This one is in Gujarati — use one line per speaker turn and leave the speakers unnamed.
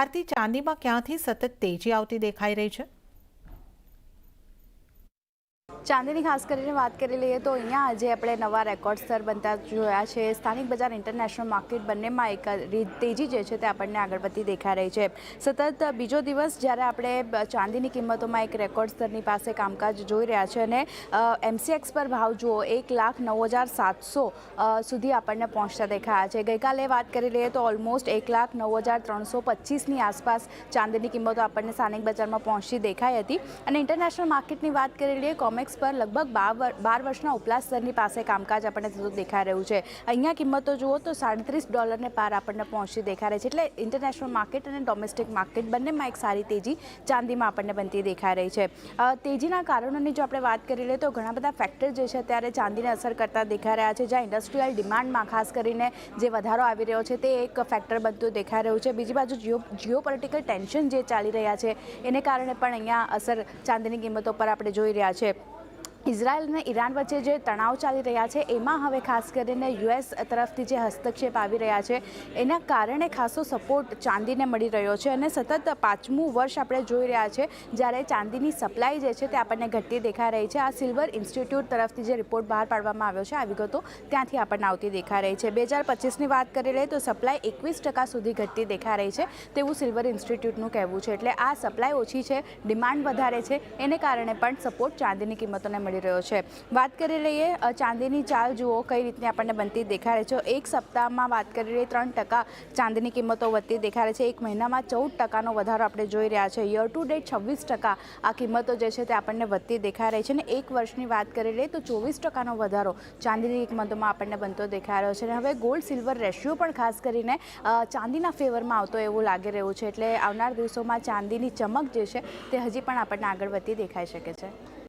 આરતી, ચાંદીમાં ક્યાંથી સતત તેજી આવતી દેખાઈ રહી છે?
ચાંદીની ખાસ કરીને વાત કરી લઈએ તો અહીંયા આજે આપણે નવા રેકોર્ડ સ્તર બનતા જોયા છે। સ્થાનિક બજાર ઇન્ટરનેશનલ માર્કેટ બંનેમાં એક તેજી જે છે તે આપણને આગળ વધતી દેખાઈ રહી છે। સતત બીજો દિવસ જ્યારે આપણે ચાંદીની કિંમતોમાં એક રેકોર્ડ સ્તરની પાસે કામકાજ જોઈ રહ્યા છે અને MCX પર ભાવ જુઓ 1,09,700 સુધી આપણને પહોંચતા દેખાયા છે। ગઈકાલે વાત કરી લઈએ તો ઓલમોસ્ટ 1,09,325ની આસપાસ ચાંદીની કિંમતો આપણને સ્થાનિક બજારમાં પહોંચતી દેખાઈ હતી અને ઇન્ટરનેશનલ માર્કેટની વાત કરી લઈએ કોમેક્સ પર લગભગ 12 વર્ષના ઉપલા સ્તરની પાસે કામકાજ આપણને થતું દેખાઈ રહ્યું છે। અહીંયા કિંમતો જુઓ તો $37 પાર આપણને પહોંચતી દેખાઈ રહી છે। એટલે ઇન્ટરનેશનલ માર્કેટ અને ડોમેસ્ટિક માર્કેટ બંનેમાં એક સારી તેજી ચાંદીમાં આપણને બનતી દેખાઈ રહી છે। તેજીના કારણોની જો આપણે વાત કરી લઈએ તો ઘણા બધા ફેક્ટર જે છે અત્યારે ચાંદીને અસર કરતા દેખાઈ રહ્યા છે। જ્યાં ઇન્ડસ્ટ્રીયલ ડિમાન્ડમાં ખાસ કરીને જે વધારો આવી રહ્યો છે તે એક ફેક્ટર બનતું દેખાઈ રહ્યું છે। બીજી બાજુ જીઓપોલિટિકલ ટેન્શન જે ચાલી રહ્યા છે એને કારણે પણ અહીંયા અસર ચાંદીની કિંમતો પર આપણે જોઈ રહ્યા છે। ઇઝરાયલ અને ઈરાન વચ્ચે જે તણાવ ચાલી રહ્યા છે એમાં હવે ખાસ કરીને US તરફથી જે હસ્તક્ષેપ આવી રહ્યા છે એના કારણે ખાસો સપોર્ટ ચાંદીને મળી રહ્યો છે અને સતત 5મું વર્ષ આપણે જોઈ રહ્યા છે જ્યારે ચાંદીની સપ્લાય જે છે તે આપણને ઘટતી દેખાઈ રહી છે। આ સિલ્વર ઇન્સ્ટિટ્યૂટ તરફથી જે રિપોર્ટ બહાર પાડવામાં આવ્યો છે આ વિગતો ત્યાંથી આપણને આવતી દેખાઈ રહી છે। 2025ની વાત કરી લઈએ તો સપ્લાય 21% સુધી ઘટતી દેખાઈ રહી છે તેવું સિલ્વર ઇન્સ્ટિટ્યૂટનું કહેવું છે। એટલે આ સપ્લાય ઓછી છે, ડિમાન્ડ વધારે છે, એને કારણે પણ સપોર્ટ ચાંદીની કિંમતોને મળી રહ્યો છે। વાત કરી લઈએ ચાંદીની ચાલ જુઓ કઈ રીતની આપણને બનતી દેખાઈ રહી છે। એક સપ્તાહમાં વાત કરી લઈએ 3% ચાંદીની કિંમતો વધતી દેખાઈ રહી છે। એક મહિનામાં 14%નો વધારો આપણે જોઈ રહ્યા છે। યર ટુ ડેટ 26% આ કિંમતો જે છે તે આપણને વધતી દેખાઈ રહી છે અને એક વર્ષની વાત કરી લઈએ તો 24%નો વધારો ચાંદીની કિંમતોમાં આપણને બનતો દેખાઈ રહ્યો છે। અને હવે ગોલ્ડ સિલ્વર રેશિયો પણ ખાસ કરીને ચાંદીના ફેવરમાં આવતો એવું લાગી રહ્યું છે। એટલે આવનાર દિવસોમાં ચાંદીની ચમક જે છે તે હજી પણ આપણને આગળ વધતી દેખાઈ શકે છે।